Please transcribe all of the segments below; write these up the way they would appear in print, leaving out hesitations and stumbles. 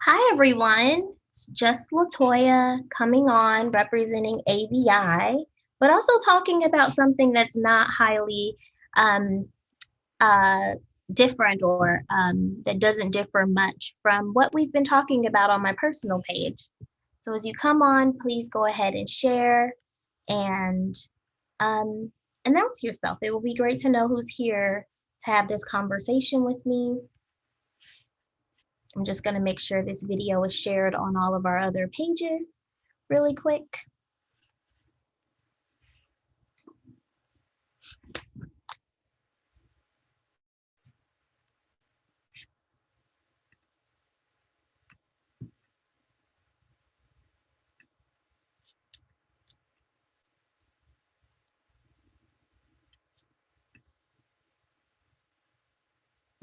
Hi, everyone. It's just Latoya coming on representing ABI, but also talking about something that's not highly um, uh, different or that doesn't differ much from what we've been talking about on my personal page. So as you come on, please go ahead and share and um, announce yourself. It will be great to know who's here to have this conversation with me. I'm just going to make sure this video is shared on all of our other pages really quick.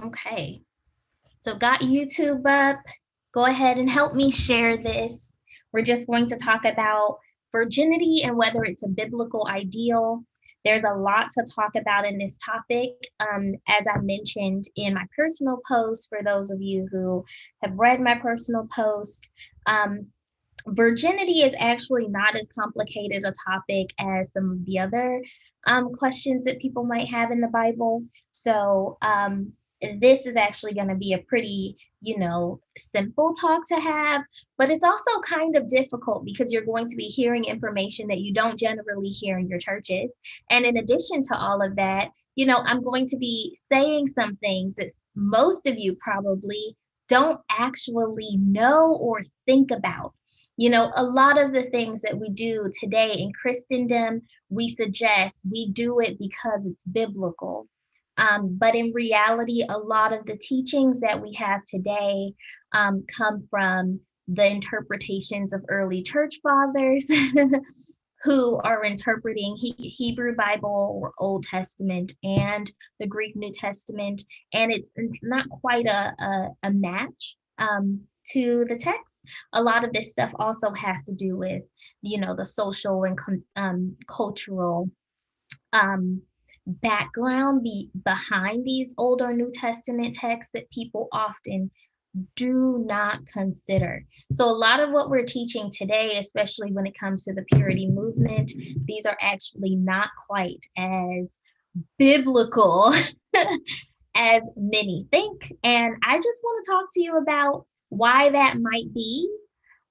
Okay, so got YouTube up. Go ahead and help me share this. We're just going to talk about virginity and whether it's a biblical ideal. There's a lot to talk about in this topic. As I mentioned in my personal post, for those of you who have read my personal post, virginity is actually not as complicated a topic as some of the other questions that people might have in the Bible. So this is actually going to be a pretty, simple talk to have, but it's also kind of difficult because you're going to be hearing information that you don't generally hear in your churches. And in addition to all of that, I'm going to be saying some things that most of you probably don't actually know or think about. A lot of the things that we do today in Christendom, we suggest we do it because it's biblical. But in reality, a lot of the teachings that we have today come from the interpretations of early church fathers who are interpreting Hebrew Bible or Old Testament and the Greek New Testament. And it's not quite a match to the text. A lot of this stuff also has to do with, the social and cultural background behind these Old or New Testament texts that people often do not consider. So a lot of what we're teaching today, especially when it comes to the purity movement, these are actually not quite as biblical as many think. And I just want to talk to you about why that might be.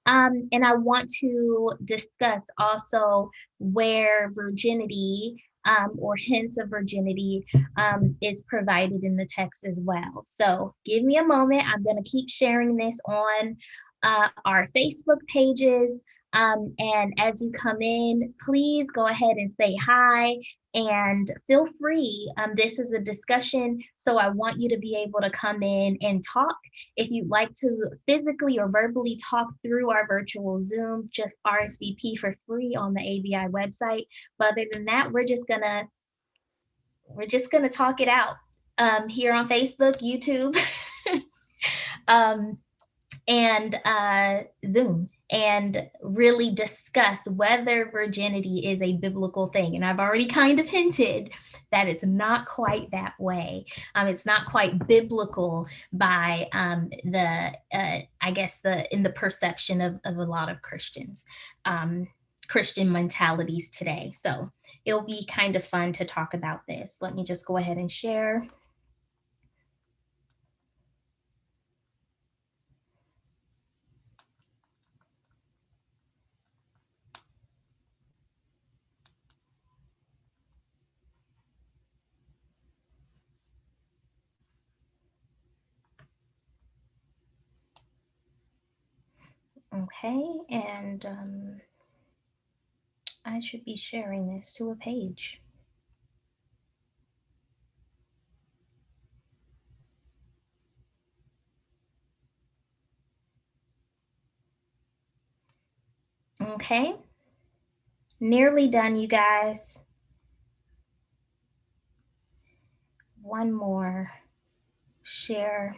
And I want to discuss also where virginity or hints of virginity is provided in the text as well. So give me a moment. I'm going to keep sharing this on our Facebook pages. And as you come in, please go ahead and say hi and feel free. This is a discussion, so I want you to be able to come in and talk. If you'd like to physically or verbally talk through our virtual Zoom, just RSVP for free on the ABI website. But other than that, we're just gonna talk it out here on Facebook, YouTube, and Zoom, and really discuss whether virginity is a biblical thing. And I've already kind of hinted that it's not quite that way. It's not quite biblical by in the perception of a lot of Christians, Christian mentalities today. So it'll be kind of fun to talk about this. Let me just go ahead and share. Okay, and I should be sharing this to a page. Okay, nearly done, you guys. One more share.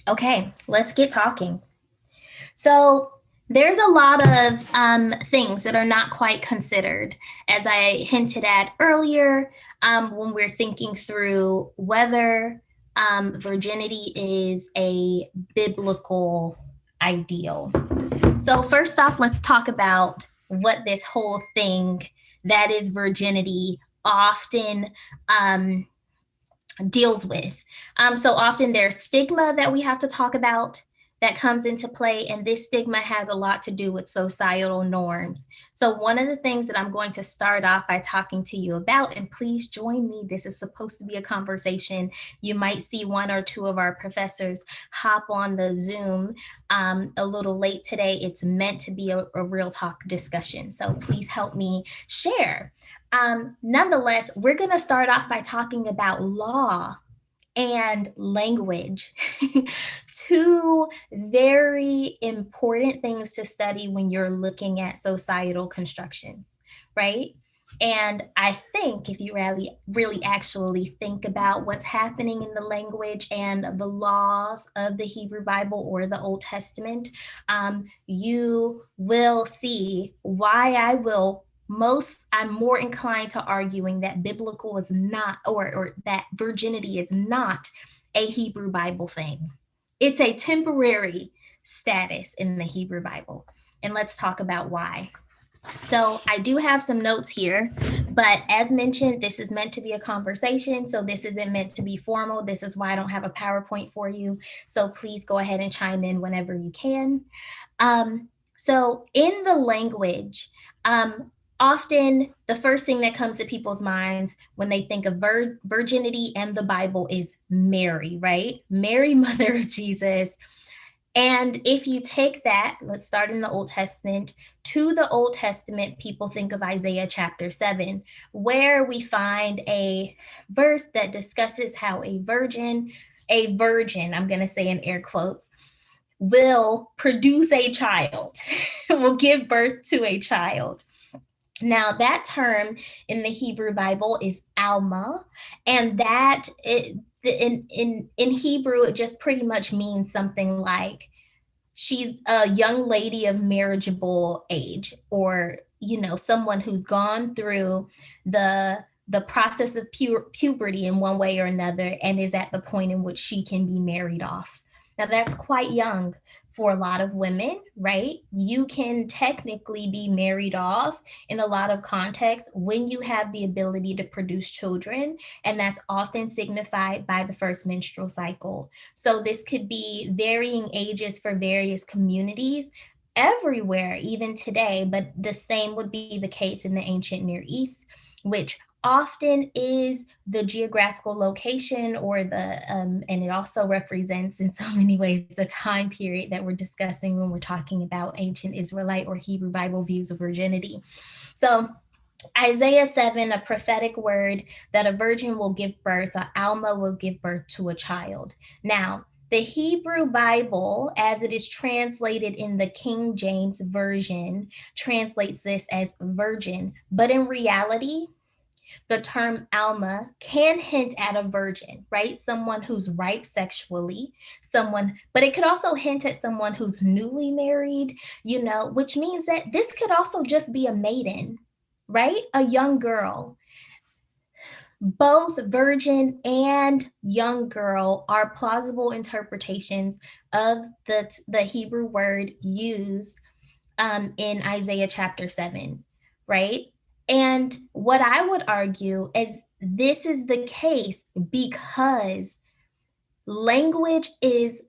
Okay, let's get talking. So there's a lot of things that are not quite considered. As I hinted at earlier, when we're thinking through whether virginity is a biblical ideal. So, first off, let's talk about what this whole thing that is virginity often deals with. So often there's stigma that we have to talk about that comes into play, and this stigma has a lot to do with societal norms. So one of the things that I'm going to start off by talking to you about, and please join me, this is supposed to be a conversation. You might see one or two of our professors hop on the Zoom a little late today. It's meant to be a real talk discussion, so please help me share. Nonetheless, we're going to start off by talking about law and language. Two very important things to study when you're looking at societal constructions, right? And I think if you really actually think about what's happening in the language and the laws of the Hebrew Bible or the Old Testament, you will see why I'm more inclined to arguing that biblical is not, or that virginity is not a Hebrew Bible thing. It's a temporary status in the Hebrew Bible. And let's talk about why. So I do have some notes here, but as mentioned, this is meant to be a conversation. So this isn't meant to be formal. This is why I don't have a PowerPoint for you. So please go ahead and chime in whenever you can. So in the language, often the first thing that comes to people's minds when they think of virginity and the Bible is Mary, right? Mary, mother of Jesus. And if you take that, let's start in the Old Testament. To the Old Testament, people think of Isaiah chapter 7, where we find a verse that discusses how a virgin, I'm going to say in air quotes, will produce a child, will give birth to a child. Now, that term in the Hebrew Bible is Alma, and that in Hebrew, it just pretty much means something like she's a young lady of marriageable age, or someone who's gone through the process of puberty in one way or another and is at the point in which she can be married off. Now, that's quite young for a lot of women, right? You can technically be married off in a lot of contexts when you have the ability to produce children, and that's often signified by the first menstrual cycle. So this could be varying ages for various communities everywhere, even today, but the same would be the case in the ancient Near East, which often is the geographical location or and it also represents in so many ways the time period that we're discussing when we're talking about ancient Israelite or Hebrew Bible views of virginity. So Isaiah 7, a prophetic word that a virgin will give birth, or Alma will give birth to a child. Now, the Hebrew Bible, as it is translated in the King James Version, translates this as virgin, but in reality, the term Alma can hint at a virgin, right? Someone who's ripe sexually, but it could also hint at someone who's newly married, which means that this could also just be a maiden, right? A young girl. Both virgin and young girl are plausible interpretations of the Hebrew word used in Isaiah chapter 7, right? And what I would argue is this is the case because language is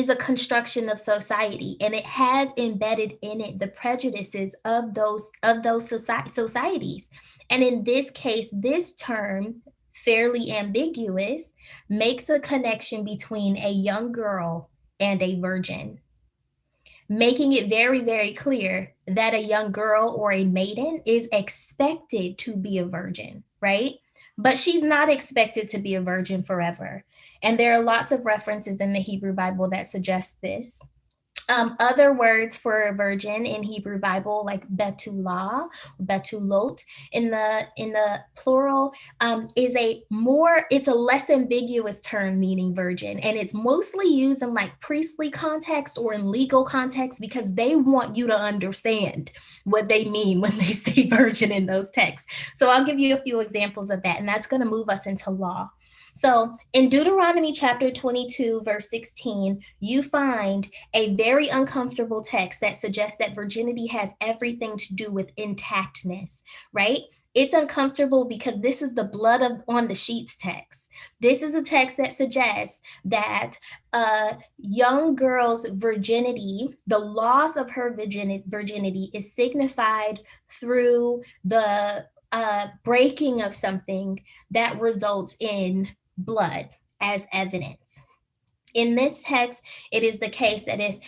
a construction of society, and it has embedded in it the prejudices of those societies. And in this case, this term, fairly ambiguous, makes a connection between a young girl and a virgin, making it very, very clear that a young girl or a maiden is expected to be a virgin, right? But she's not expected to be a virgin forever. And there are lots of references in the Hebrew Bible that suggest this. Other words for virgin in Hebrew Bible, like betulah, betulot, in the plural, it's a less ambiguous term meaning virgin, and it's mostly used in like priestly context or in legal context because they want you to understand what they mean when they say virgin in those texts. So I'll give you a few examples of that, and that's going to move us into law. So in Deuteronomy chapter 22, verse 16, you find a very uncomfortable text that suggests that virginity has everything to do with intactness, right? It's uncomfortable because this is the blood on the sheets text. This is a text that suggests that a young girl's virginity, the loss of her virginity, is signified through the breaking of something that results in blood as evidence. In this text, it is the case that if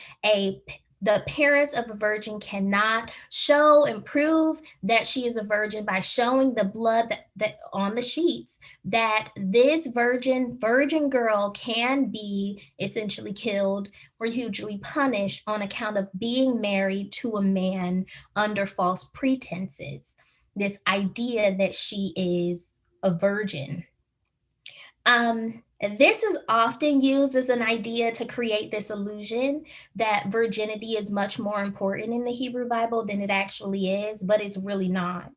the parents of a virgin cannot show and prove that she is a virgin by showing the blood that on the sheets, that this virgin girl can be essentially killed or hugely punished on account of being married to a man under false pretenses. This idea that she is a virgin. This is often used as an idea to create this illusion that virginity is much more important in the Hebrew Bible than it actually is, but it's really not.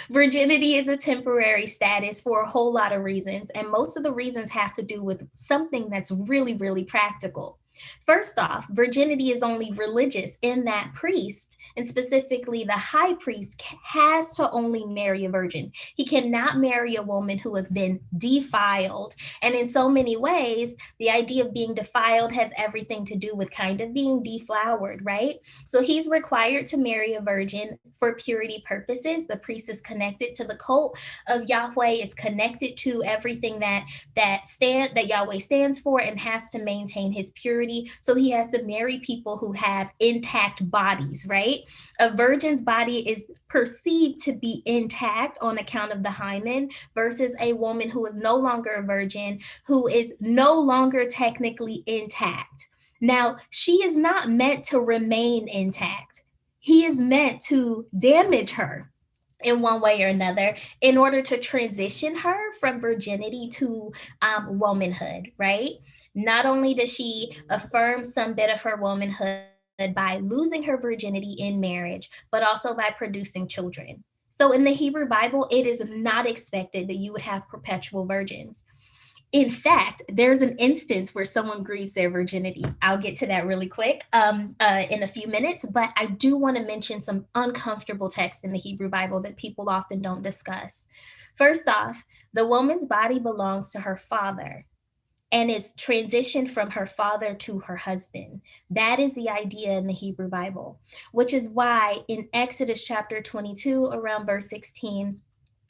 Virginity is a temporary status for a whole lot of reasons, and most of the reasons have to do with something that's really, really practical. First off, virginity is only religious in that priest, and specifically the high priest, has to only marry a virgin. He cannot marry a woman who has been defiled. And in so many ways, the idea of being defiled has everything to do with kind of being deflowered, right? So he's required to marry a virgin for purity purposes. The priest is connected to the cult of Yahweh, is connected to everything that Yahweh stands for, and has to maintain his purity. So he has to marry people who have intact bodies, right? A virgin's body is perceived to be intact on account of the hymen versus a woman who is no longer a virgin, who is no longer technically intact. Now, she is not meant to remain intact. He is meant to damage her in one way or another in order to transition her from virginity to womanhood, right? Not only does she affirm some bit of her womanhood by losing her virginity in marriage, but also by producing children. So in the Hebrew Bible, it is not expected that you would have perpetual virgins. In fact, there's an instance where someone grieves their virginity. I'll get to that really quick in a few minutes, but I do want to mention some uncomfortable texts in the Hebrew Bible that people often don't discuss. First off, the woman's body belongs to her father and is transitioned from her father to her husband. That is the idea in the Hebrew Bible, which is why in Exodus chapter 22, around verse 16,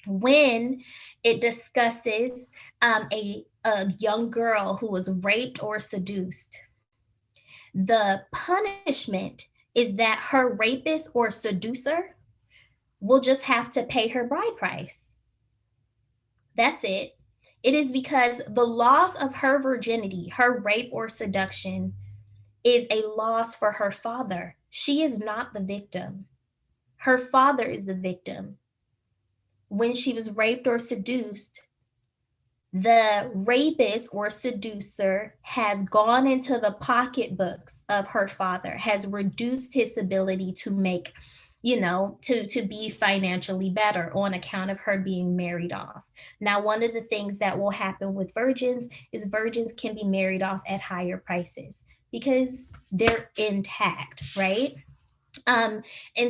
when it discusses a young girl who was raped or seduced, the punishment is that her rapist or seducer will just have to pay her bride price. That's it. It is because the loss of her virginity, her rape or seduction, is a loss for her father. She is not the victim. Her father is the victim. When she was raped or seduced, the rapist or seducer has gone into the pocketbooks of her father, has reduced his ability to make, to be financially better on account of her being married off. Now, one of the things that will happen with virgins is virgins can be married off at higher prices because they're intact, right? And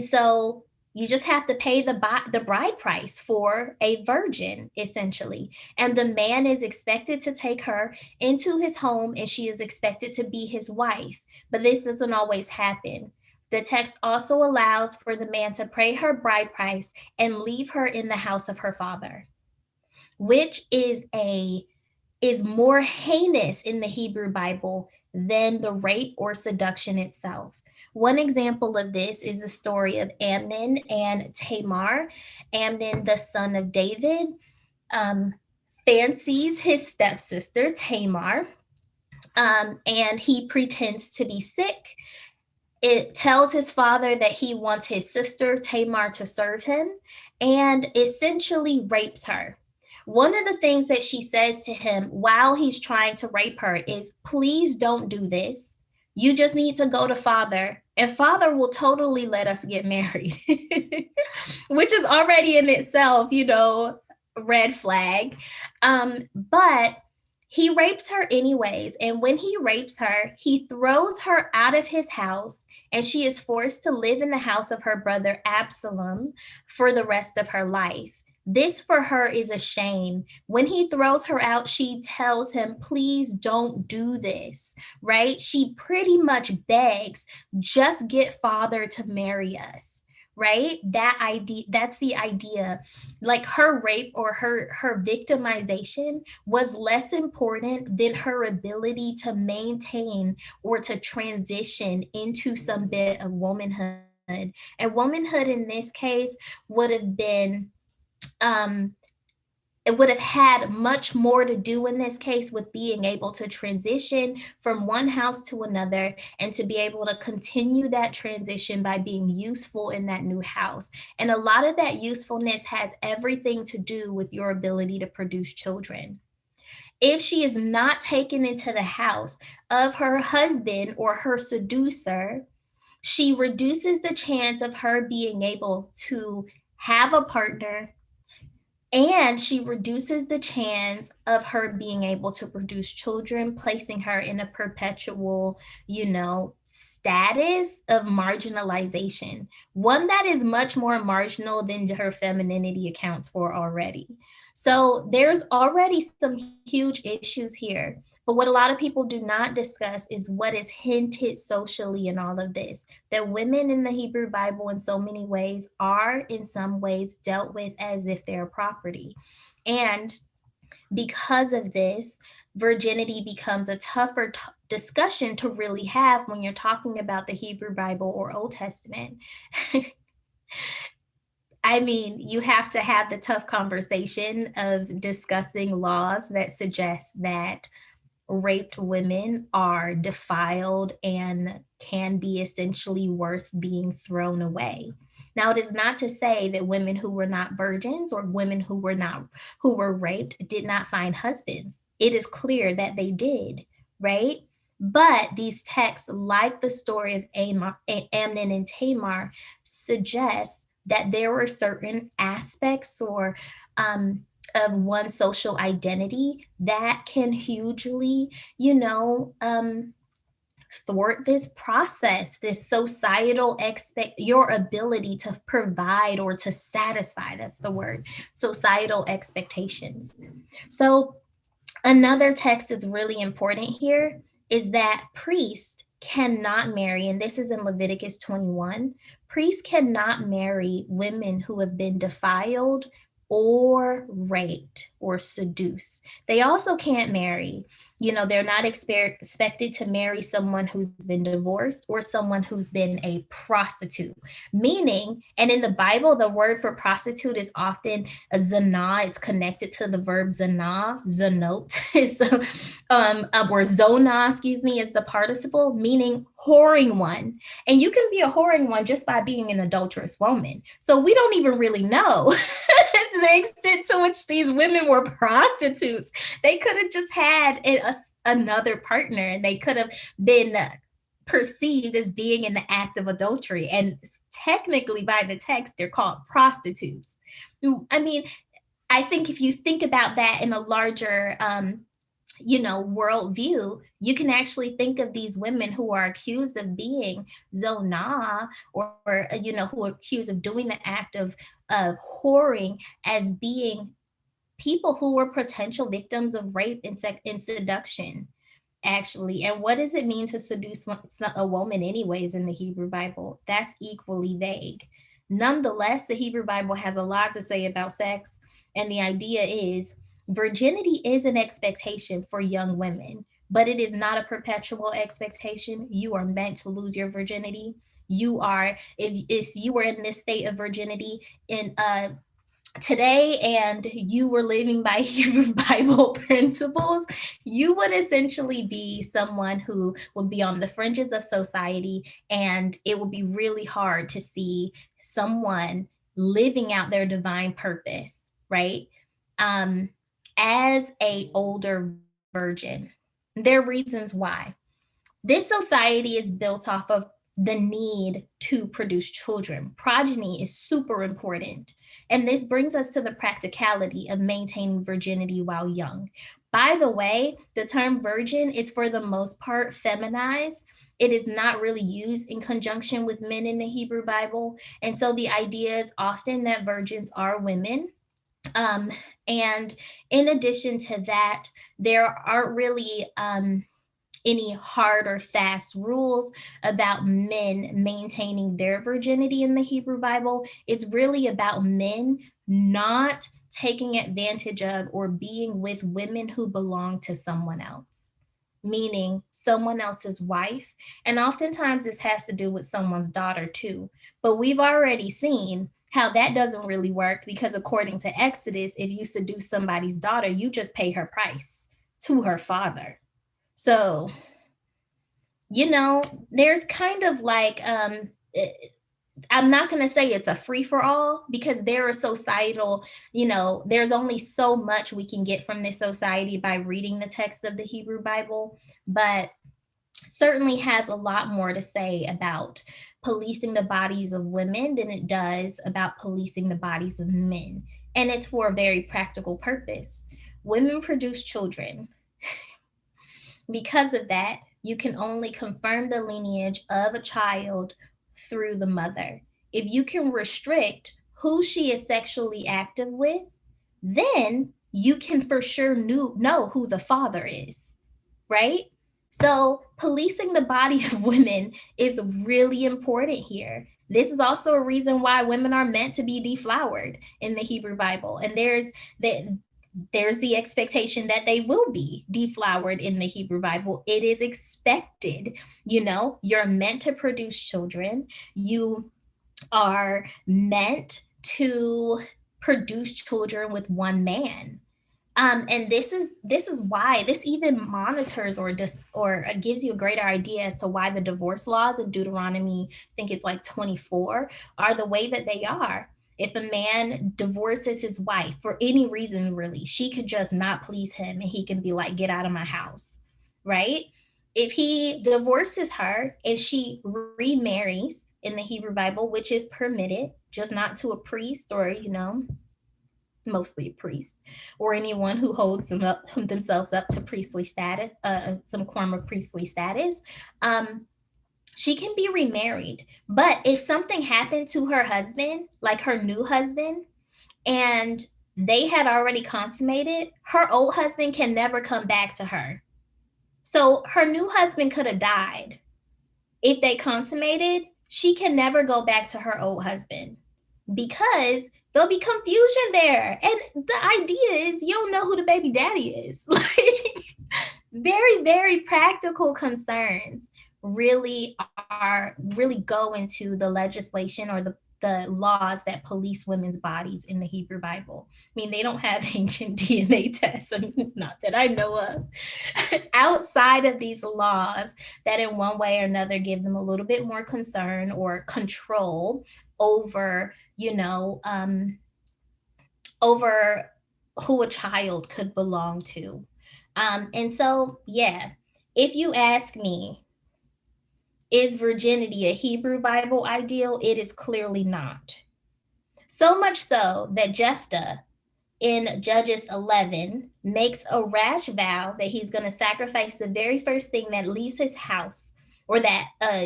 so you just have to pay the bride price for a virgin, essentially. And the man is expected to take her into his home, and she is expected to be his wife. But this doesn't always happen. The text also allows for the man to pay her bride price and leave her in the house of her father, which is more heinous in the Hebrew Bible than the rape or seduction itself. One example of this is the story of Amnon and Tamar. Amnon, the son of David, fancies his stepsister Tamar, And he pretends to be sick. It tells his father that he wants his sister Tamar to serve him, and essentially rapes her. One of the things that she says to him while he's trying to rape her is, "Please don't do this. You just need to go to father, and father will totally let us get married." Which is already in itself, red flag. But he rapes her anyways. And when he rapes her, he throws her out of his house, and she is forced to live in the house of her brother Absalom for the rest of her life. This for her is a shame. When he throws her out, she tells him, "Please don't do this," right? She pretty much begs, "Just get father to marry us." Right? That's the idea. Like, her rape or her victimization was less important than her ability to maintain or to transition into some bit of womanhood. And womanhood in this case would have been um it would have had much more to do in this case with being able to transition from one house to another, and to be able to continue that transition by being useful in that new house. And a lot of that usefulness has everything to do with your ability to produce children. If she is not taken into the house of her husband or her seducer, she reduces the chance of her being able to have a partner, and she reduces the chance of her being able to produce children, placing her in a perpetual, status of marginalization, one that is much more marginal than her femininity accounts for already. So there's already some huge issues here. But what a lot of people do not discuss is what is hinted socially in all of this, that women in the Hebrew Bible in so many ways are in some ways dealt with as if they're property. And because of this, virginity becomes a tougher discussion to really have when you're talking about the Hebrew Bible or Old Testament. I mean, you have to have the tough conversation of discussing laws that suggest that raped women are defiled and can be essentially worth being thrown away. Now, it is not to say that women who were not virgins or women who were raped did not find husbands. It is clear that they did, right? But these texts, like the story of Amnon and Tamar, suggest that there were certain aspects or of one social identity that can hugely, thwart this process, this societal your ability to provide or to satisfy, that's the word, societal expectations. So another text that's really important here is that priests cannot marry, and this is in Leviticus 21. Priests cannot marry women who have been defiled or raped or seduced. They also can't marry, they're not expected to marry someone who's been divorced or someone who's been a prostitute. Meaning, and in the Bible, the word for prostitute is often a zanah. It's connected to the verb zanah, zanot. So, or zona, excuse me, is the participle, meaning whoring one. And you can be a whoring one just by being an adulterous woman. So we don't even really know the extent to which these women were prostitutes. They could have just had another partner, and they could have been perceived as being in the act of adultery. And technically, by the text, they're called prostitutes. I mean, I think if you think about that in a larger worldview, you can actually think of these women who are accused of being zonah, or who are accused of doing the act of whoring, as being people who were potential victims of rape and seduction, actually. And what does it mean to seduce a woman anyways in the Hebrew Bible? That's equally vague. Nonetheless, the Hebrew Bible has a lot to say about sex, and the idea is virginity is an expectation for young women, but it is not a perpetual expectation. You are meant to lose your virginity. You are, if you were in this state of virginity in today and you were living by Hebrew Bible principles, you would essentially be someone who would be on the fringes of society, and it would be really hard to see someone living out their divine purpose, right? Um, as a older virgin. There are reasons why. This society is built off of the need to produce children. Progeny is super important. And this brings us to the practicality of maintaining virginity while young. By the way, the term virgin is for the most part feminized. It is not really used in conjunction with men in the Hebrew Bible. And so the idea is often that virgins are women. Um, and in addition to that, there aren't really any hard or fast rules about men maintaining their virginity in the Hebrew Bible. It's really about men not taking advantage of or being with women who belong to someone else, meaning someone else's wife. And oftentimes this has to do with someone's daughter too. But we've already seen how that doesn't really work, because according to Exodus, if you seduce somebody's daughter, you just pay her price to her father. So, there's kind of like, I'm not going to say it's a free for all, because there are societal, there's only so much we can get from this society by reading the text of the Hebrew Bible, but certainly has a lot more to say about policing the bodies of women than it does about policing the bodies of men. And it's for a very practical purpose. Women produce children. Because of that, you can only confirm the lineage of a child through the mother. If you can restrict who she is sexually active with, then you can for sure know who the father is, right? So, policing the body of women is really important here. This is also a reason why women are meant to be deflowered in the Hebrew Bible. And there's the expectation that they will be deflowered in the Hebrew Bible. It is expected. You're meant to produce children. You are meant to produce children with one man. And this is why this even monitors or gives you a greater idea as to why the divorce laws of Deuteronomy, I think it's like 24, are the way that they are. If a man divorces his wife for any reason, really, she could just not please him and he can be like, get out of my house, right? If he divorces her and she remarries in the Hebrew Bible, which is permitted, just not to a priest or, mostly a priest, or anyone who holds themselves up to priestly status, some form of priestly status, she can be remarried. But if something happened to her husband, like her new husband, and they had already consummated, her old husband can never come back to her. So her new husband could have died. If they consummated, she can never go back to her old husband, because there'll be confusion there. And the idea is you don't know who the baby daddy is. Like, very, very practical concerns really go into the legislation or the laws that police women's bodies in the Hebrew Bible. I mean, they don't have ancient DNA tests, not that I know of, outside of these laws that in one way or another give them a little bit more concern or control over, over who a child could belong to. And so, yeah, if you ask me, is virginity a Hebrew Bible ideal? It is clearly not. So much so that Jephthah in Judges 11 makes a rash vow that he's going to sacrifice the very first thing that leaves his house, or that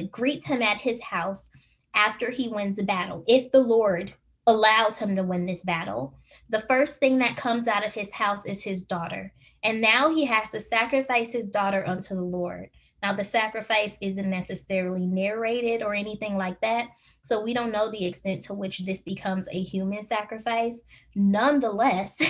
greets him at his house after he wins a battle. If the Lord allows him to win this battle, the first thing that comes out of his house is his daughter. And now he has to sacrifice his daughter unto the Lord. Now, the sacrifice isn't necessarily narrated or anything like that, so we don't know the extent to which this becomes a human sacrifice. Nonetheless,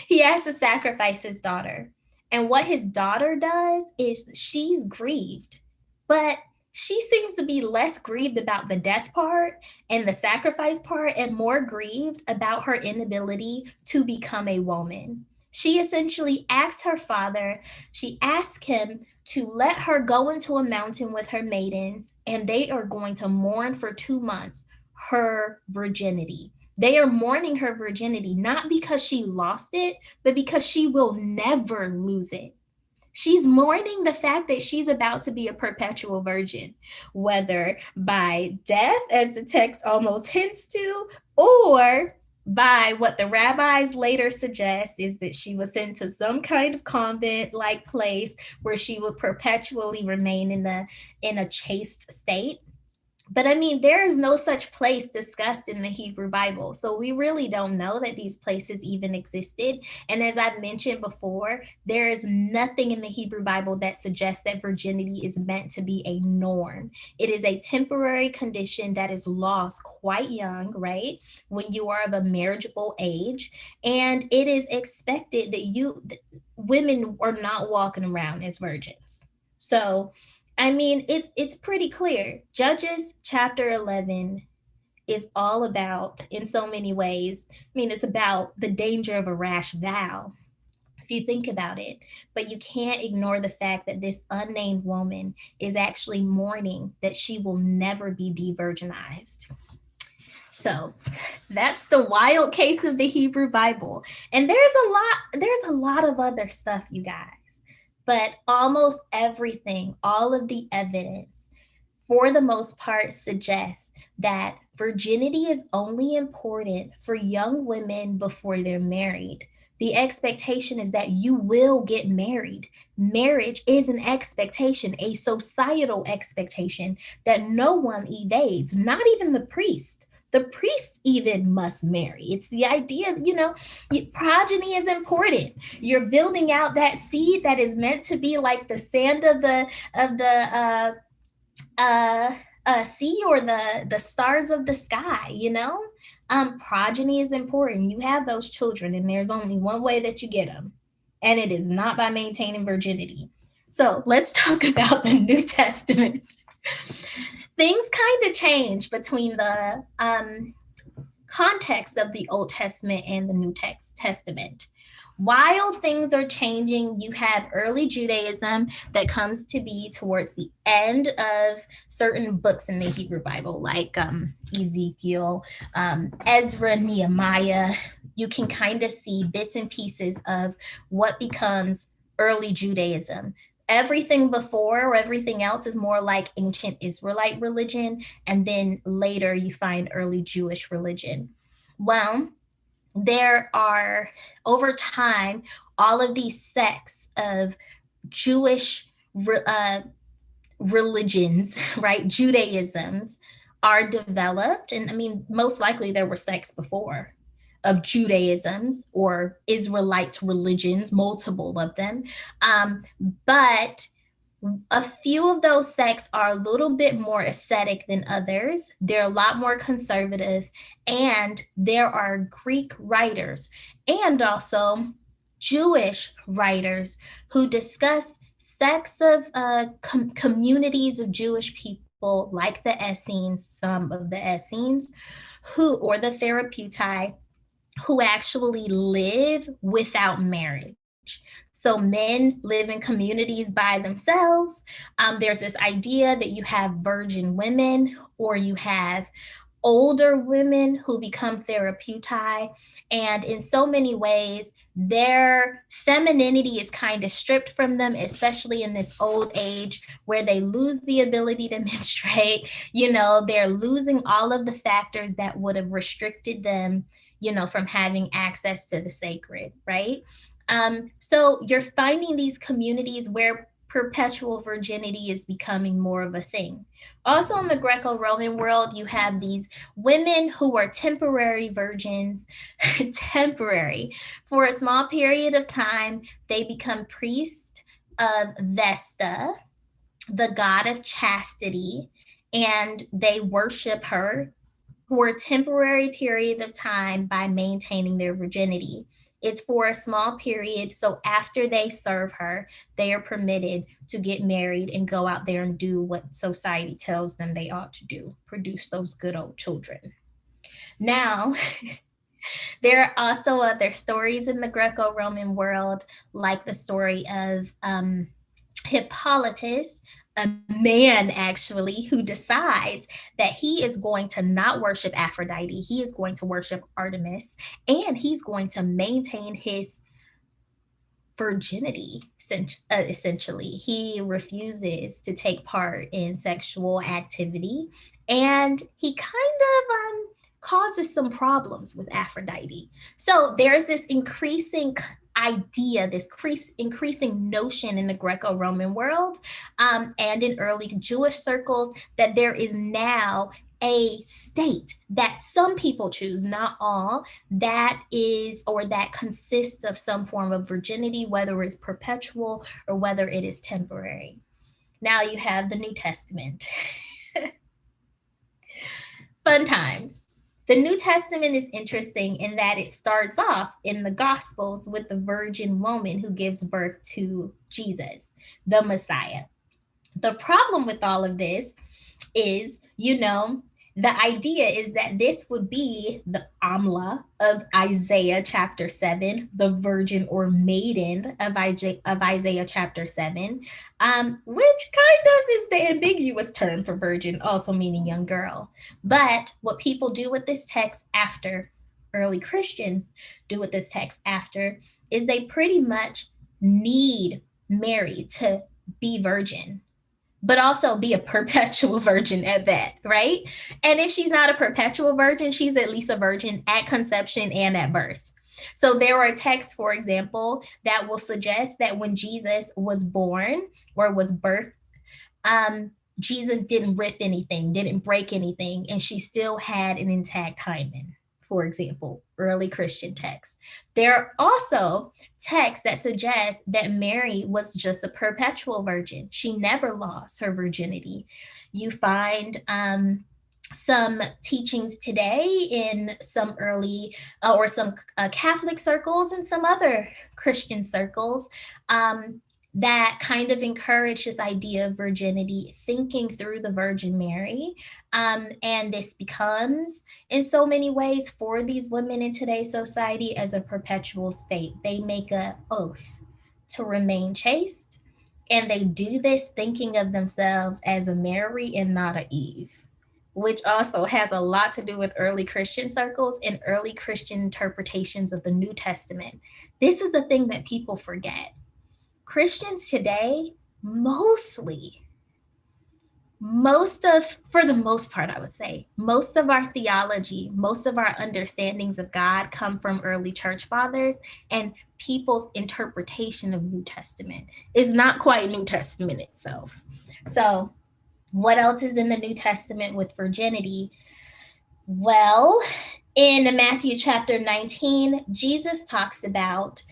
he has to sacrifice his daughter. And what his daughter does is she's grieved, but she seems to be less grieved about the death part and the sacrifice part and more grieved about her inability to become a woman. She essentially asks her father, she asks him to let her go into a mountain with her maidens, and they are going to mourn for 2 months her virginity. They are mourning her virginity, not because she lost it, but because she will never lose it. She's mourning the fact that she's about to be a perpetual virgin, whether by death, as the text almost hints to, or by what the rabbis later suggest is that she was sent to some kind of convent like place where she would perpetually remain in a chaste state. But I mean, there is no such place discussed in the Hebrew Bible. So we really don't know that these places even existed. And as I've mentioned before, there is nothing in the Hebrew Bible that suggests that virginity is meant to be a norm. It is a temporary condition that is lost quite young, right? When you are of a marriageable age. And it is expected that women are not walking around as virgins. So I mean, it's pretty clear. Judges chapter 11 is all about, in so many ways, I mean, it's about the danger of a rash vow, if you think about it. But you can't ignore the fact that this unnamed woman is actually mourning that she will never be de-virginized. So that's the wild case of the Hebrew Bible. And there's a lot of other stuff, you guys. But almost everything, all of the evidence, for the most part, suggests that virginity is only important for young women before they're married. The expectation is that you will get married. Marriage is an expectation, a societal expectation that no one evades, not even the priest. The priest even must marry. It's the idea, progeny is important. You're building out that seed that is meant to be like the sand of the sea or the stars of the sky. Progeny is important. You have those children, and there's only one way that you get them, and it is not by maintaining virginity. So let's talk about the New Testament. Things kind of change between the context of the Old Testament and the New Testament. While things are changing, you have early Judaism that comes to be towards the end of certain books in the Hebrew Bible, like Ezekiel, Ezra, Nehemiah. You can kind of see bits and pieces of what becomes early Judaism. Everything before or everything else is more like ancient Israelite religion, and then later you find early Jewish religion. Well, there are, over time, all of these sects of Jewish religions, right? Judaisms are developed. And I mean, most likely there were sects before of Judaisms or Israelite religions, multiple of them. But a few of those sects are a little bit more ascetic than others. They're a lot more conservative, and there are Greek writers and also Jewish writers who discuss sects of communities of Jewish people, like the Essenes, some of the Essenes, or the Therapeutai, who actually live without marriage. So men live in communities by themselves. There's this idea that you have virgin women, or you have older women who become therapeutai. And in so many ways, their femininity is kind of stripped from them, especially in this old age where they lose the ability to menstruate. They're losing all of the factors that would have restricted them, from having access to the sacred, right? So you're finding these communities where perpetual virginity is becoming more of a thing. Also, in the Greco-Roman world, you have these women who are temporary virgins, temporary. For a small period of time, they become priests of Vesta, the god of chastity, and they worship her for a temporary period of time by maintaining their virginity. It's for a small period. So after they serve her, they are permitted to get married and go out there and do what society tells them they ought to do, produce those good old children. Now, there are also other stories in the Greco-Roman world, like the story of Hippolytus, a man actually, who decides that he is going to not worship Aphrodite, he is going to worship Artemis, and he's going to maintain his virginity. Essentially, he refuses to take part in sexual activity, and he kind of causes some problems with Aphrodite. So there's this increasing idea, this increasing notion in the Greco-Roman world, and in early Jewish circles, that there is now a state that some people choose, not all, that is or that consists of some form of virginity, whether it's perpetual or whether it is temporary. Now you have the New Testament. Fun times. The New Testament is interesting in that it starts off in the Gospels with the virgin woman who gives birth to Jesus, the Messiah. The problem with all of this is, the idea is that this would be the Amla of Isaiah chapter 7, the virgin or maiden of Isaiah chapter 7, which kind of is the ambiguous term for virgin, also meaning young girl. But what people do with this text after, early Christians do with this text after, is they pretty much need Mary to be virgin, but also be a perpetual virgin at that, right? And if she's not a perpetual virgin, she's at least a virgin at conception and at birth. So there are texts, for example, that will suggest that when Jesus was born or was birthed, Jesus didn't rip anything, didn't break anything, and she still had an intact hymen, for example, early Christian texts. There are also texts that suggest that Mary was just a perpetual virgin. She never lost her virginity. You find some teachings today in some early or some Catholic circles and some other Christian circles that kind of encourage this idea of virginity, thinking through the Virgin Mary. And this becomes, in so many ways, for these women in today's society as a perpetual state. They make an oath to remain chaste, and they do this thinking of themselves as a Mary and not a Eve, which also has a lot to do with early Christian circles and early Christian interpretations of the New Testament. This is the thing that people forget. Christians today, for the most part, I would say, most of our theology, most of our understandings of God come from early church fathers, and people's interpretation of New Testament is not quite New Testament itself. So what else is in the New Testament with virginity? Well, in Matthew chapter 19, Jesus talks about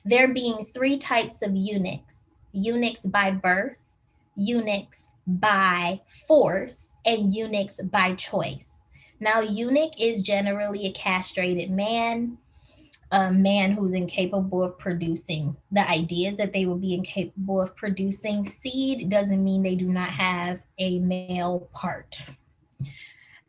there being three types of eunuchs: eunuchs by birth, eunuchs by force, and eunuchs by choice. Now, eunuch is generally a castrated man, a man who's incapable of producing. The ideas that they will be incapable of producing seed doesn't mean they do not have a male part.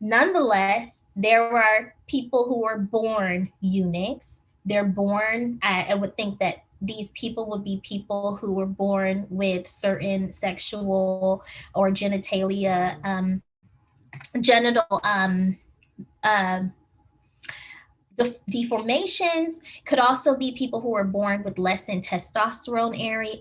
Nonetheless, there are people who are born eunuchs. They're born, I would think that these people would be people who were born with certain sexual or genital deformations. Could also be people who are born with less than testosterone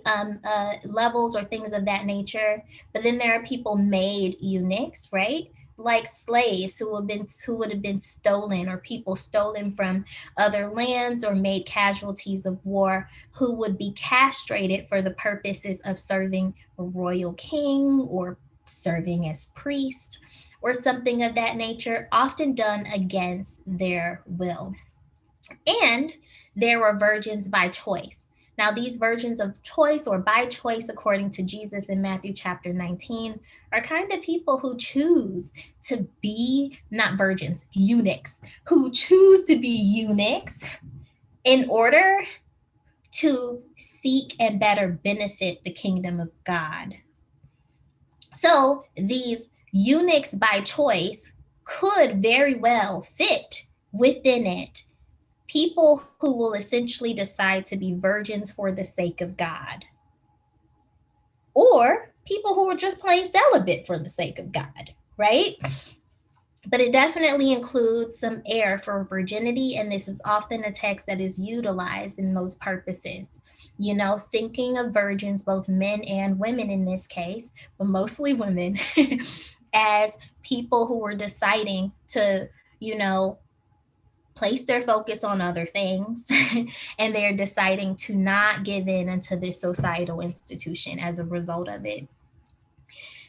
levels or things of that nature. But then there are people made eunuchs, right? Like slaves who would have been stolen, or people stolen from other lands or made casualties of war, who would be castrated for the purposes of serving a royal king or serving as priest or something of that nature, often done against their will. And there were virgins by choice. Now, these virgins of choice or by choice, according to Jesus in Matthew chapter 19, are kind of people who choose to be not virgins, eunuchs, who choose to be eunuchs in order to seek and better benefit the kingdom of God. So these eunuchs by choice could very well fit within it people who will essentially decide to be virgins for the sake of God, or people who are just plain celibate for the sake of God, right? But it definitely includes some air for virginity, and this is often a text that is utilized in those purposes. You know, thinking of virgins, both men and women in this case, but mostly women, as people who were deciding to, you know, place their focus on other things and they're deciding to not give in unto this societal institution as a result of it.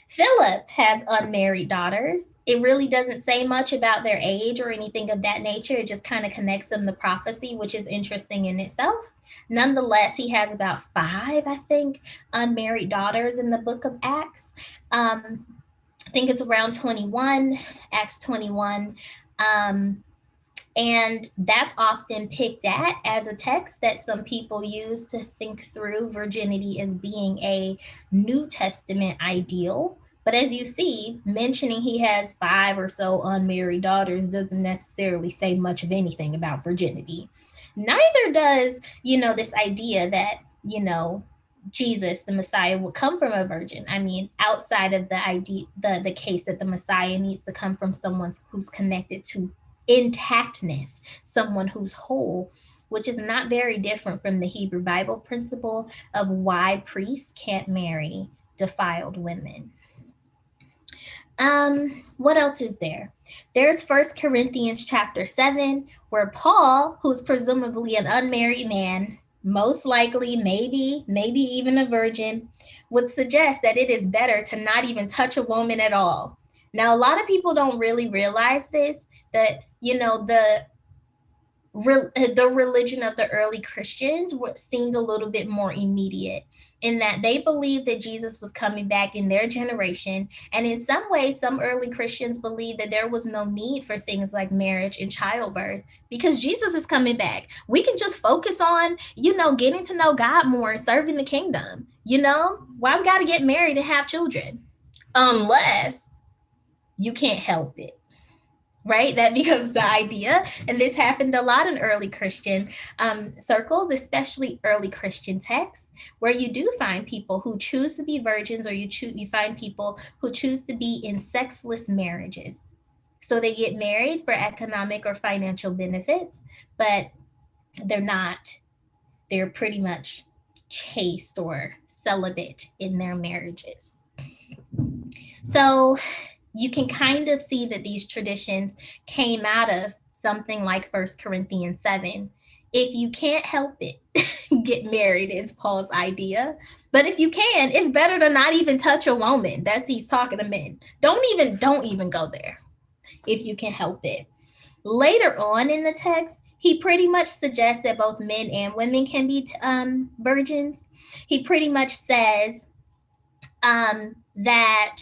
Philip has unmarried daughters. It really doesn't say much about their age or anything of that nature. It just kind of connects them to prophecy, which is interesting in itself. Nonetheless, he has about 5, I think, unmarried daughters in the book of Acts. I think it's around 21, Acts 21. And that's often picked at as a text that some people use to think through virginity as being a New Testament ideal. But as you see, mentioning he has 5 or so unmarried daughters doesn't necessarily say much of anything about virginity. Neither does, this idea that, Jesus, the Messiah, will come from a virgin. I mean, outside of the idea, the case that the Messiah needs to come from someone who's connected to intactness, someone who's whole, which is not very different from the Hebrew Bible principle of why priests can't marry defiled women. What else is there? There's 1 Corinthians chapter 7, where Paul, who's presumably an unmarried man, most likely, maybe even a virgin, would suggest that it is better to not even touch a woman at all. Now, a lot of people don't really realize this, that, the religion of the early Christians seemed a little bit more immediate in that they believed that Jesus was coming back in their generation. And in some ways, some early Christians believed that there was no need for things like marriage and childbirth because Jesus is coming back. We can just focus on, getting to know God more and serving the kingdom. Why we got to get married and have children? Unless you can't help it. Right? That becomes the idea. And this happened a lot in early Christian circles, especially early Christian texts, where you do find people who choose to be virgins, or you find people who choose to be in sexless marriages. So they get married for economic or financial benefits, but they're pretty much chaste or celibate in their marriages. So you can kind of see that these traditions came out of something like 1 Corinthians 7. If you can't help it, get married is Paul's idea. But if you can, it's better to not even touch a woman. He's talking to men. Don't even go there if you can help it. Later on in the text, he pretty much suggests that both men and women can be virgins. He pretty much says that,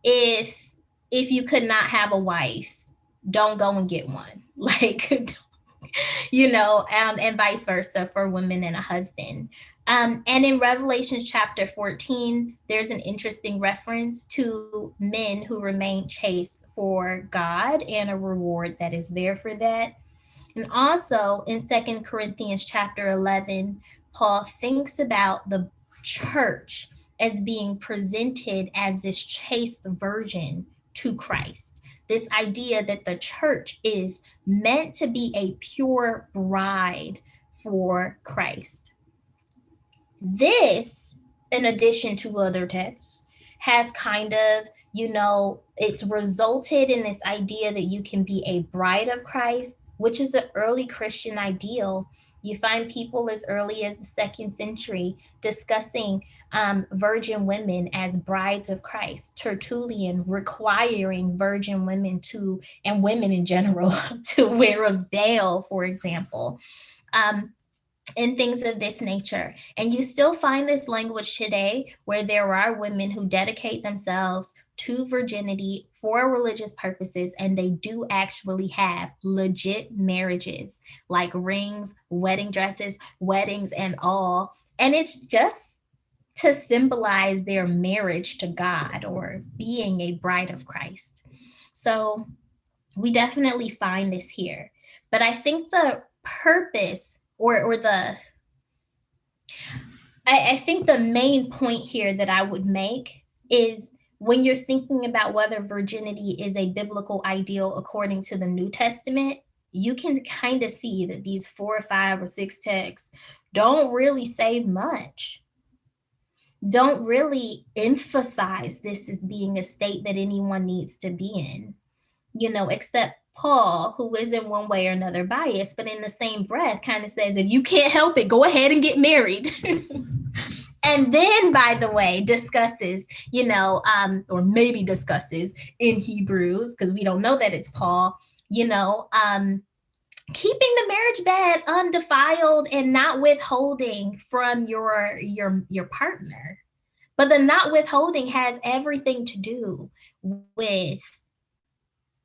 if you could not have a wife, don't go and get one. And vice versa for women and a husband. And in Revelation chapter 14, there's an interesting reference to men who remain chaste for God and a reward that is there for that. And also in 2 Corinthians chapter 11, Paul thinks about the church as being presented as this chaste virgin to Christ. This idea that the church is meant to be a pure bride for Christ. This, in addition to other texts, has kind of, it's resulted in this idea that you can be a bride of Christ, which is an early Christian ideal. You find people as early as the 2nd century discussing virgin women as brides of Christ. Tertullian requiring virgin women and women in general to wear a veil, for example. and things of this nature. And you still find this language today where there are women who dedicate themselves to virginity for religious purposes, and they do actually have legit marriages, like rings, wedding dresses, weddings, and all. And it's just to symbolize their marriage to God or being a bride of Christ. So we definitely find this here. But I think the purpose or the I think the main point here that I would make is when you're thinking about whether virginity is a biblical ideal according to the New Testament, you can kind of see that these 4 or 5 or 6 texts don't really say much, don't really emphasize this as being a state that anyone needs to be in, except Paul, who is in one way or another biased, but in the same breath kind of says, if you can't help it, go ahead and get married. And then, by the way, discusses, or maybe discusses in Hebrews, because we don't know that it's Paul, keeping the marriage bed undefiled and not withholding from your partner. But the not withholding has everything to do with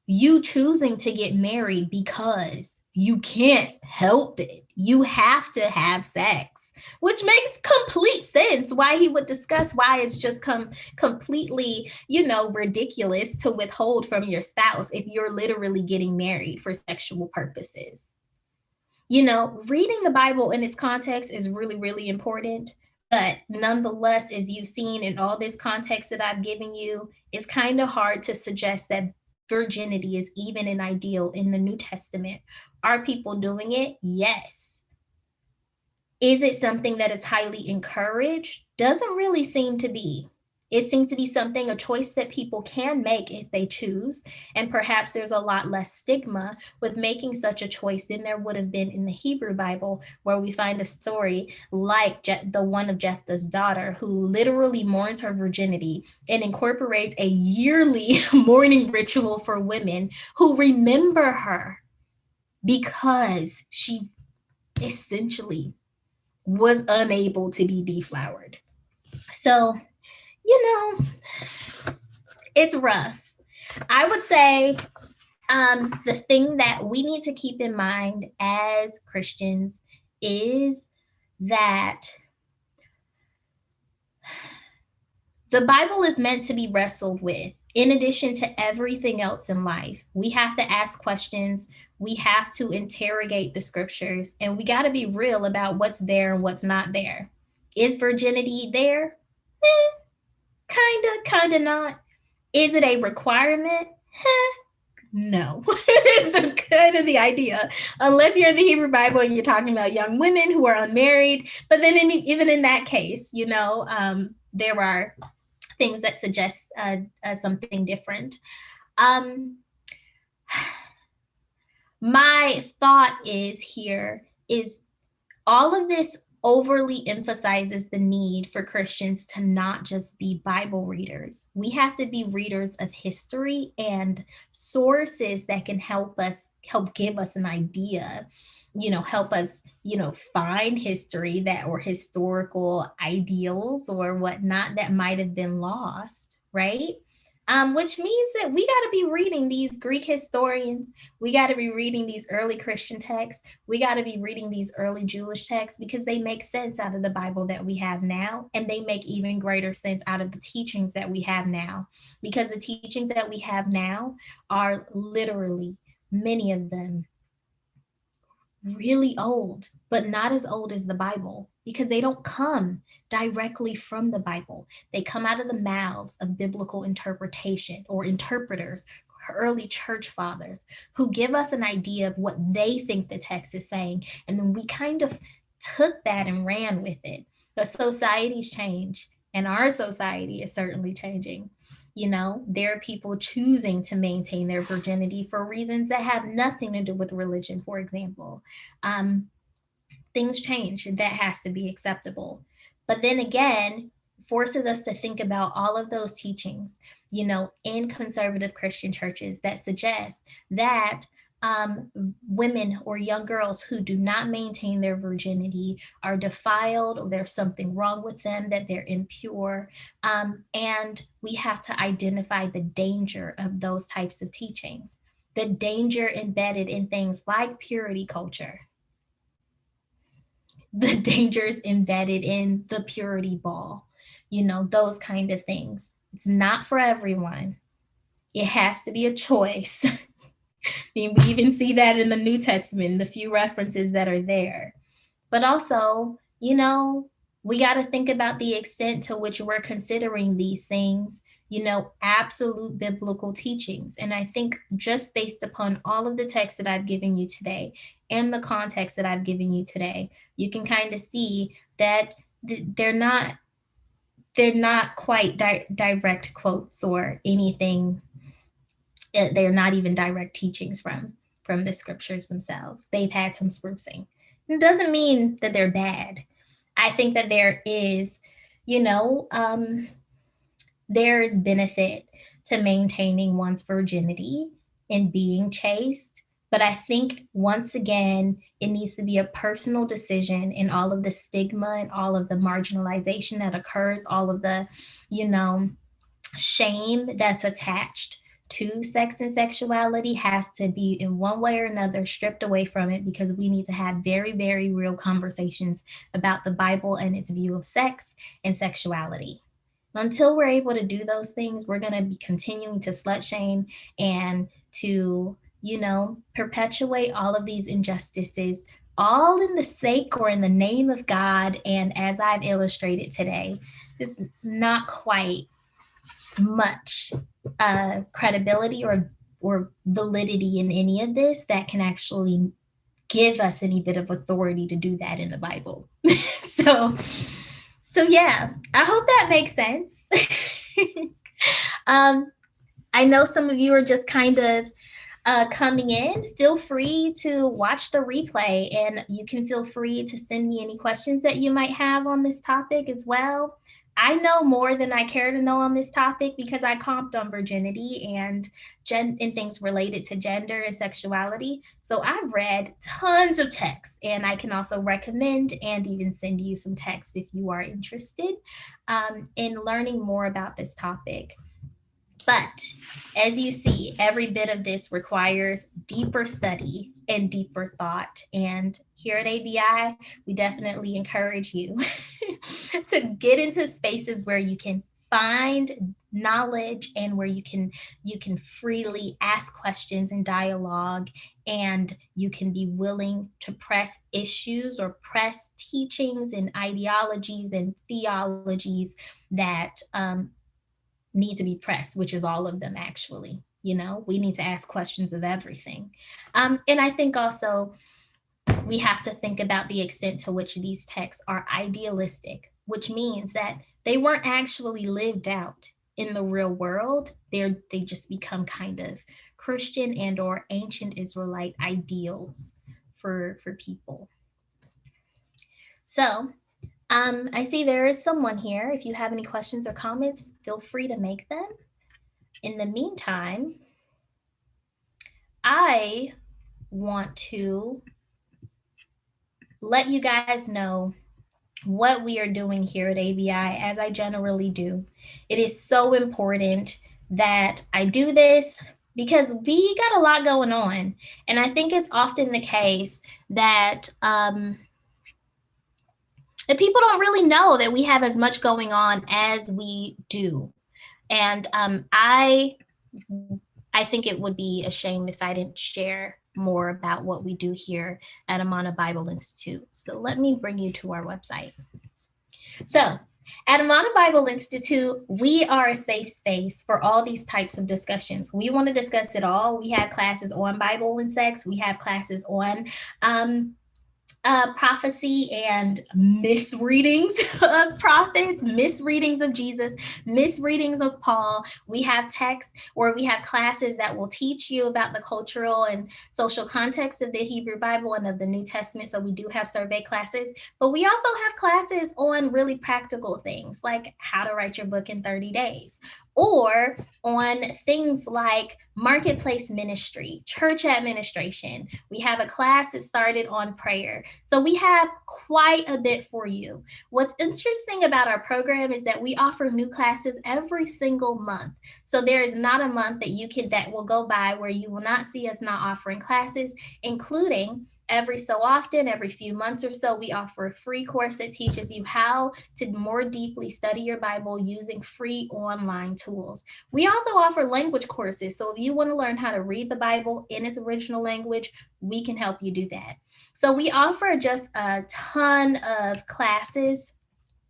you choosing to get married because you can't help it. You have to have sex, which makes complete sense why he would discuss why it's just completely, ridiculous to withhold from your spouse if you're literally getting married for sexual purposes. Reading the Bible in its context is really, really important. But nonetheless, as you've seen in all this context that I've given you, it's kind of hard to suggest that virginity is even an ideal in the New Testament. Are people doing it? Yes. Is it something that is highly encouraged? Doesn't really seem to be. It seems to be something, a choice that people can make if they choose. And perhaps there's a lot less stigma with making such a choice than there would have been in the Hebrew Bible, where we find a story like the one of Jephthah's daughter, who literally mourns her virginity and incorporates a yearly mourning ritual for women who remember her because she essentially was unable to be deflowered. So, it's rough. I would say the thing that we need to keep in mind as Christians is that the Bible is meant to be wrestled with. In addition to everything else in life, we have to ask questions. We have to interrogate the scriptures, and we got to be real about what's there and what's not there. Is virginity there? Kind of not. Is it a requirement? No. It's kind of the idea, unless you're in the Hebrew Bible and you're talking about young women who are unmarried. But then even in that case, there are things that suggest something different. My thought is all of this overly emphasizes the need for Christians to not just be Bible readers. We have to be readers of history and sources that can help give us an idea, help us, find history or historical ideals or whatnot that might have been lost, right? Which means that we got to be reading these Greek historians. We got to be reading these early Christian texts. We got to be reading these early Jewish texts because they make sense out of the Bible that we have now. And they make even greater sense out of the teachings that we have now. Because the teachings that we have now are literally, many of them, really old, but not as old as the Bible, because they don't come directly from the Bible. They come out of the mouths of biblical interpretation or interpreters, early church fathers, who give us an idea of what they think the text is saying. And then we kind of took that and ran with it. But societies change, and our society is certainly changing. There are people choosing to maintain their virginity for reasons that have nothing to do with religion, for example. Things change, and that has to be acceptable. But then again, forces us to think about all of those teachings, in conservative Christian churches that suggest that women or young girls who do not maintain their virginity are defiled, or there's something wrong with them, that they're impure. And we have to identify the danger of those types of teachings, the danger embedded in things like purity culture, the dangers embedded in the purity ball, those kind of things. It's not for everyone. It has to be a choice. We even see that in the New Testament, the few references that are there. But also, we got to think about the extent to which we're considering these things, absolute biblical teachings. And I think just based upon all of the texts that I've given you today and the context that I've given you today, you can kind of see that they're not quite direct quotes or anything. They're not even direct teachings from the scriptures themselves. They've had some sprucing. It doesn't mean that they're bad. I think that there is, there is benefit to maintaining one's virginity and being chaste. But I think, once again, it needs to be a personal decision, in all of the stigma and all of the marginalization that occurs, all of the, shame that's attached to sex and sexuality has to be, in one way or another, stripped away from it, because we need to have very, very real conversations about the Bible and its view of sex and sexuality. Until we're able to do those things, we're going to be continuing to slut shame and to, perpetuate all of these injustices, all in the sake or in the name of God. And as I've illustrated today, there's not quite much credibility or validity in any of this that can actually give us any bit of authority to do that in the Bible. So yeah, I hope that makes sense. I know some of you are just kind of coming in. Feel free to watch the replay, and you can feel free to send me any questions that you might have on this topic as well. I know more than I care to know on this topic because I comped on virginity and things related to gender and sexuality. So I've read tons of texts, and I can also recommend and even send you some texts if you are interested in learning more about this topic. But as you see, every bit of this requires deeper study and deeper thought. And here at ABI, we definitely encourage you to get into spaces where you can find knowledge and where you can freely ask questions and dialogue, and you can be willing to press issues or press teachings and ideologies and theologies that need to be pressed, which is all of them actually. We need to ask questions of everything. And I think also we have to think about the extent to which these texts are idealistic, which means that they weren't actually lived out in the real world. They just become kind of Christian and or ancient Israelite ideals for people. So I see there is someone here. If you have any questions or comments, feel free to make them. In the meantime, I want to let you guys know what we are doing here at ABI, as I generally do. It is so important that I do this because we got a lot going on. And I think it's often the case that that people don't really know that we have as much going on as we do. And I think it would be a shame if I didn't share more about what we do here at Amana Bible Institute. So let me bring you to our website. So at Amana Bible Institute, we are a safe space for all these types of discussions. We want to discuss it all. We have classes on Bible and sex. We have classes on prophecy and misreadings of prophets, misreadings of Jesus, misreadings of Paul. We have texts, or we have classes that will teach you about the cultural and social context of the Hebrew Bible and of the New Testament. So we do have survey classes, but we also have classes on really practical things like how to write your book in 30 days, or on things like marketplace ministry, church administration. We have a class that started on prayer. So we have quite a bit for you. What's interesting about our program is that we offer new classes every single month. So there is not a month that will go by where you will not see us not offering classes, including every so often, every few months or so, we offer a free course that teaches you how to more deeply study your Bible using free online tools. We also offer language courses. So if you want to learn how to read the Bible in its original language, we can help you do that. So we offer just a ton of classes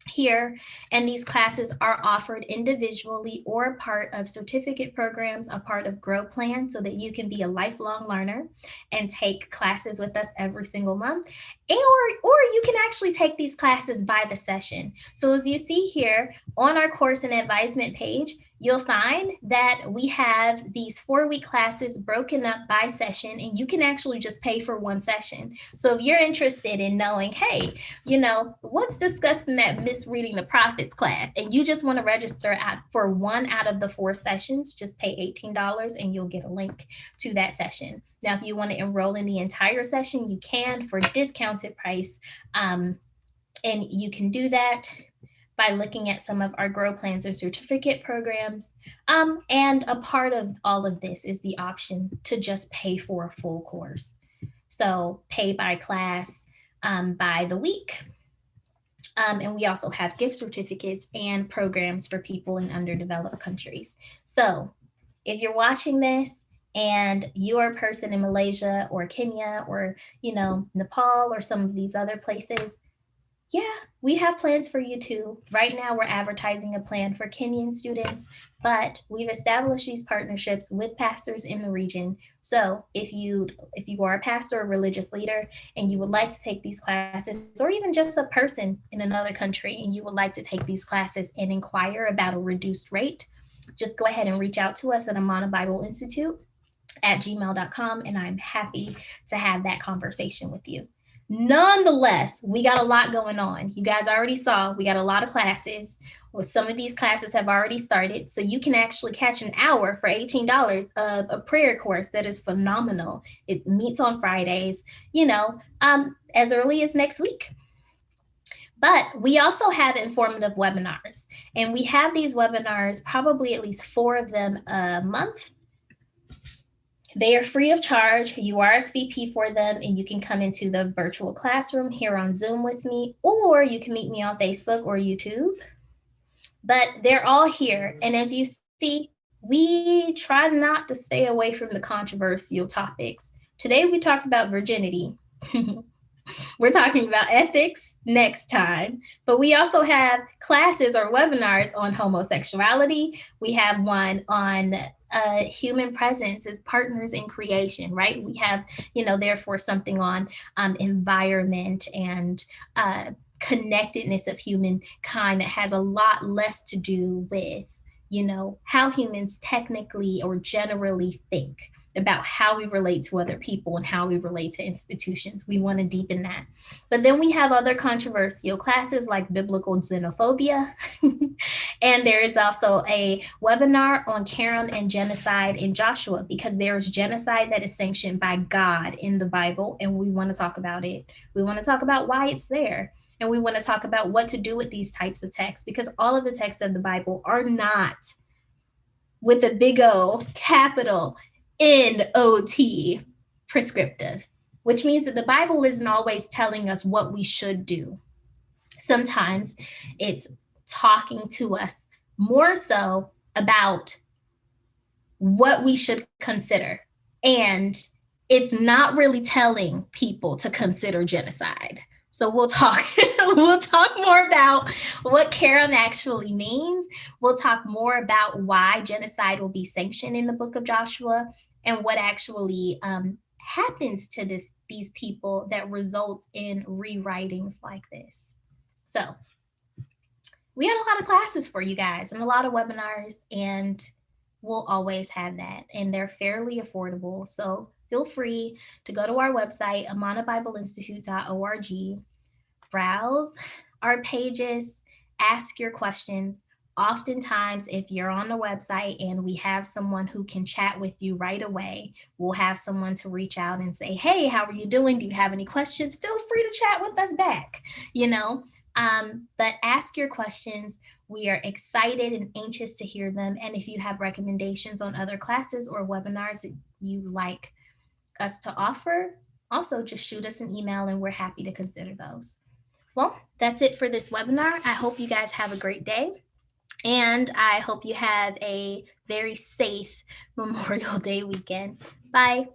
here, and these classes are offered individually or part of certificate programs, a part of Grow Plan, so that you can be a lifelong learner and take classes with us every single month. Or you can actually take these classes by the session. So as you see here on our course and advisement page, you'll find that we have these 4-week classes broken up by session, and you can actually just pay for one session. So if you're interested in knowing, hey, what's discussed in that misreading the prophets class, and you just want to register for one out of the 4 sessions, just pay $18 and you'll get a link to that session. Now, if you want to enroll in the entire session, you can for discounted price, and you can do that by looking at some of our Grow Plans or certificate programs. And a part of all of this is the option to just pay for a full course. So pay by class, by the week. And we also have gift certificates and programs for people in underdeveloped countries. So if you're watching this and you're a person in Malaysia or Kenya or, Nepal or some of these other places, yeah, we have plans for you too. Right now, we're advertising a plan for Kenyan students, but we've established these partnerships with pastors in the region. So if you are a pastor or religious leader and you would like to take these classes, or even just a person in another country and you would like to take these classes and inquire about a reduced rate, just go ahead and reach out to us at Amana Bible Institute at gmail.com, and I'm happy to have that conversation with you. Nonetheless, we got a lot going on. You guys already saw we got a lot of classes. Well, some of these classes have already started, so you can actually catch an hour for $18 of a prayer course that is phenomenal. It meets on Fridays, as early as next week. But we also have informative webinars, and we have these webinars, probably at least 4 of them a month. They are free of charge. You RSVP for them, and you can come into the virtual classroom here on Zoom with me, or you can meet me on Facebook or YouTube. But they're all here. And as you see, we try not to stay away from the controversial topics. Today, we talked about virginity. We're talking about ethics next time, but we also have classes or webinars on homosexuality. We have one on human presence as partners in creation, right? We have, therefore something on environment and connectedness of humankind that has a lot less to do with, how humans technically or generally think about how we relate to other people and how we relate to institutions. We want to deepen that. But then we have other controversial classes like biblical xenophobia. And there is also a webinar on Karam and genocide in Joshua, because there is genocide that is sanctioned by God in the Bible, and we want to talk about it. We want to talk about why it's there. And we want to talk about what to do with these types of texts, because all of the texts of the Bible are not, with a big O, capital N-O-T, prescriptive, which means that the Bible isn't always telling us what we should do. Sometimes it's talking to us more so about what we should consider. And it's not really telling people to consider genocide. So we'll talk more about what Karam actually means. We'll talk more about why genocide will be sanctioned in the book of Joshua, and what actually happens to these people that results in rewritings like this. So we had a lot of classes for you guys and a lot of webinars, and we'll always have that. And they're fairly affordable. So feel free to go to our website, amanabibleinstitute.org, browse our pages, ask your questions, Oftentimes, if you're on the website and we have someone who can chat with you right away, we'll have someone to reach out and say, hey, how are you doing? Do you have any questions? Feel free to chat with us back, you know? But ask your questions. We are excited and anxious to hear them. And if you have recommendations on other classes or webinars that you like us to offer, also just shoot us an email and we're happy to consider those. Well, that's it for this webinar. I hope you guys have a great day. And I hope you have a very safe Memorial Day weekend. Bye.